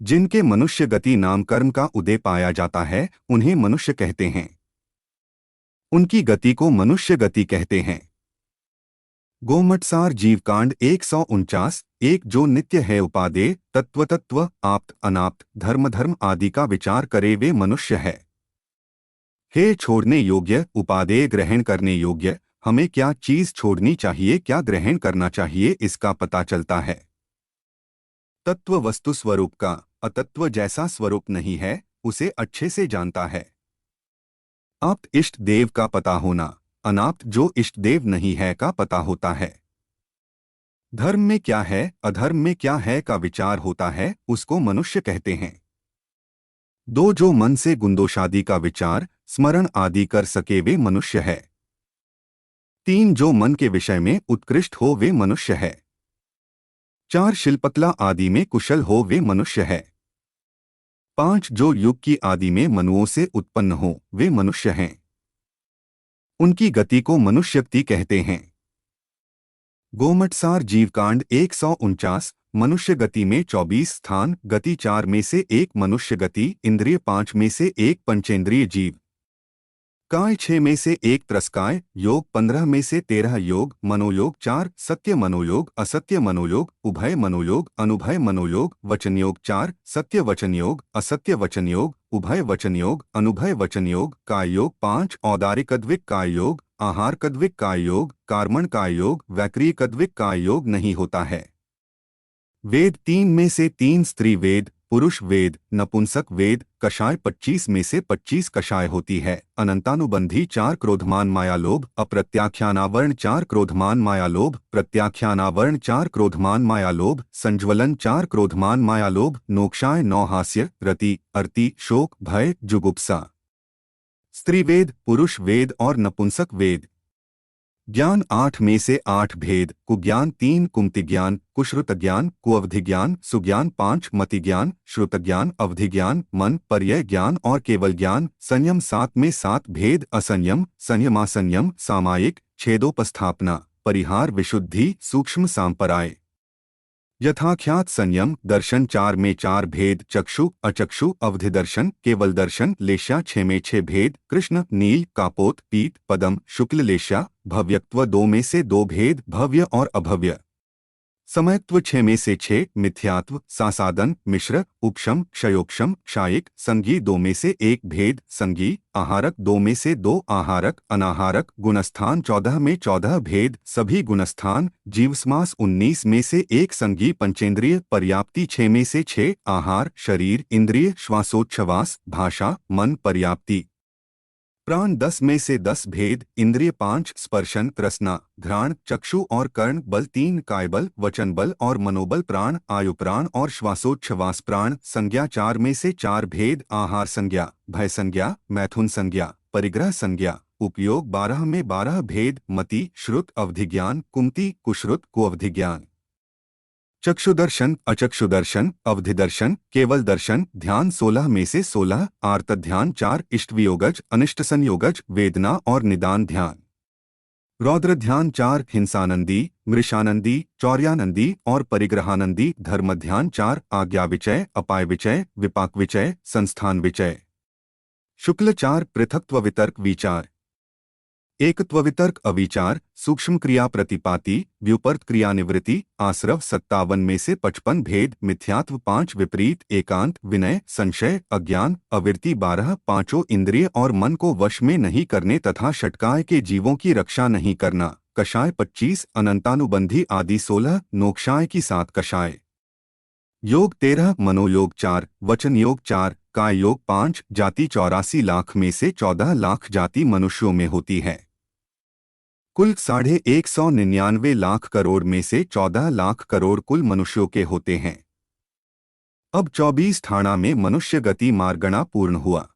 जिनके मनुष्य गति नाम कर्म का उदय पाया जाता है उन्हें मनुष्य कहते हैं। उनकी गति को मनुष्य गति कहते हैं। गोमटसार जीवकांड 149। एक जो नित्य है उपादेय तत्व तत्व आप्त अनाप्त धर्म धर्म आदि का विचार करे वे मनुष्य है। हे छोड़ने योग्य उपादेय ग्रहण करने योग्य, हमें क्या चीज छोड़नी चाहिए क्या ग्रहण करना चाहिए इसका पता चलता है। तत्व वस्तु स्वरूप का, अतत्व जैसा स्वरूप नहीं है उसे अच्छे से जानता है। आप्त इष्ट देव का पता होना, अनाप्त जो इष्ट देव नहीं है का पता होता है। धर्म में क्या है अधर्म में क्या है का विचार होता है उसको मनुष्य कहते हैं। दो जो मन से गुंदोषादि का विचार स्मरण आदि कर सके वे मनुष्य है। तीन जो मन के विषय में उत्कृष्ट हो वे मनुष्य है। चार शिल्पकला आदि में कुशल हो वे मनुष्य है। पांच जो युग की आदि में मनुओं से उत्पन्न हो वे मनुष्य हैं। उनकी गति को मनुष्यगति कहते हैं। गोमटसार जीवकांड 149। मनुष्य गति में 24 स्थान, गति 4 में से एक मनुष्य गति, इंद्रिय 5 में से एक पंचेंद्रिय जीव, काय 6 में से एक त्रस्काय, योग 15 में से 13 योग, मनोयोग 4, सत्य मनोयोग असत्य मनोयोग, उभय मनोयोग अनुभय मनोयोग, वचनयोग 4, सत्य वचनयोग असत्य वचनयोग, उभय वचनयोग अनुभय वचनयोग, काय योग 5, औदारिकद्विक काय योग, आहार कद्विक काय योग, कार्मण काय योग, वैक्रिय कद्विक काय योग नहीं होता है। वेद 3 में से 3 स्त्री वेद, पुरुष वेद, नपुंसक वेद, कषाय 25 में से 25 कषाय होती है। अनंतानुबंधी 4 क्रोधमान मायालोभ, अप्रत्याख्यानावर्ण 4 क्रोधमान मायालोभ, प्रत्याख्यानावर्ण 4 क्रोधमान मायालोभ, संज्वलन 4 क्रोधमान मायालोभ, नोक्षाय 9 हास्य, रति, अर्ति, शोक, भय, जुगुप्सा। स्त्रीवेद, पुरुष वेद और नपुंसक वेद। ज्ञान 8 में से 8 भेद, कुज्ञान 3, कुमतिज्ञान, कुश्रुतज्ञान, कुअवधिज्ञान, सुज्ञान 5, मतिज्ञान, श्रुतज्ञान, अवधिज्ञान, मन, पर्यय ज्ञान और केवल ज्ञान, संयम 7 में 7 भेद, असंयम, संयमासंयम, सामायिक, छेदोपस्थापना, परिहार, विशुद्धि, सूक्ष्म सांपराय। यथाख्यात संयम, दर्शन 4 में 4 भेद, चक्षु, अचक्षु, अवधि दर्शन, केवल दर्शन, लेश्या 6 में 6 भेद, कृष्ण, नील, कापोत, पीत, पदम, शुक्ल लेश्या, भव्यत्व 2 में से 2 भेद, भव्य और अभव्य। समयत्व 6 में से 6, मिथ्यात्व, सासादन, मिश्र, उपशम, क्षयोक्षम, क्षायिक, संगी 2 में से 1 भेद, संगी, आहारक 2 में से 2 आहारक, अनाहारक, गुणस्थान 14 में 14 भेद, सभी गुणस्थान, जीवसमास 19 में से 1 संगी, पंचेंद्रिय, पर्याप्ति 6 में से 6, आहार, शरीर, इंद्रिय, श्वासोच्छ्वास, भाषा, मन, पर्याप्ति, प्राण 10 में से 10 भेद, इंद्रिय 5, स्पर्शन, तृष्णा, घ्राण, चक्षु और कर्ण, बल 3, कायबल, वचन बल और मनोबल, प्राण, आयु प्राण और श्वासोच्छ्वास प्राण, संज्ञा 4 में से 4 भेद, आहार संज्ञा, भय संज्ञा, मैथुन संज्ञा, परिग्रह संज्ञा, उपयोग 12 में 12 भेद, मति, श्रुत, अवधिज्ञान, कुमति, कुश्रुत, कुअवधिज्ञान। चक्षुदर्शन, अचक्षुदर्शन, अवधिदर्शन, केवल दर्शन, ध्यान 16 में से 16, आर्त ध्यान 4, इष्टवियोगज, अनिष्ट संयोगज, वेदना और निदान ध्यान। रौद्र ध्यान 4, हिंसानंदी, मृषानंदी, चौर्यानंदी और परिग्रहानंदी, धर्म ध्यान 4, आज्ञा विचय, अपाय विचय, विपाक विचय, संस्थान विचय। शुक्ल 4, पृथक्त्व वितर्क विचार, एकत्व वितर्क अविचार, सूक्ष्म क्रिया प्रतिपाती, व्युपर्त क्रिया निवृत्ति, आश्रव 57 में से 55 भेद, मिथ्यात्व 5, विपरीत, एकांत, विनय, संशय, अज्ञान, अविरति 12, पांचों इंद्रिय और मन को वश में नहीं करने तथा षटकाय के जीवों की रक्षा नहीं करना, कषाय 25, अनंतानुबंधी आदि 16, नोक्षाय की 7 कषाय। योग 13, मनोयोग 4, वचन योग 4, काय योग 5, जाति 84 लाख में से 14 लाख जाति मनुष्यों में होती है। कुल 199 लाख करोड़ में से 14 लाख करोड़ कुल मनुष्यों के होते हैं। अब 24 ठाणा में मनुष्य गति मार्गणा पूर्ण हुआ।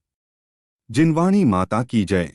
जिनवाणी माता की जय।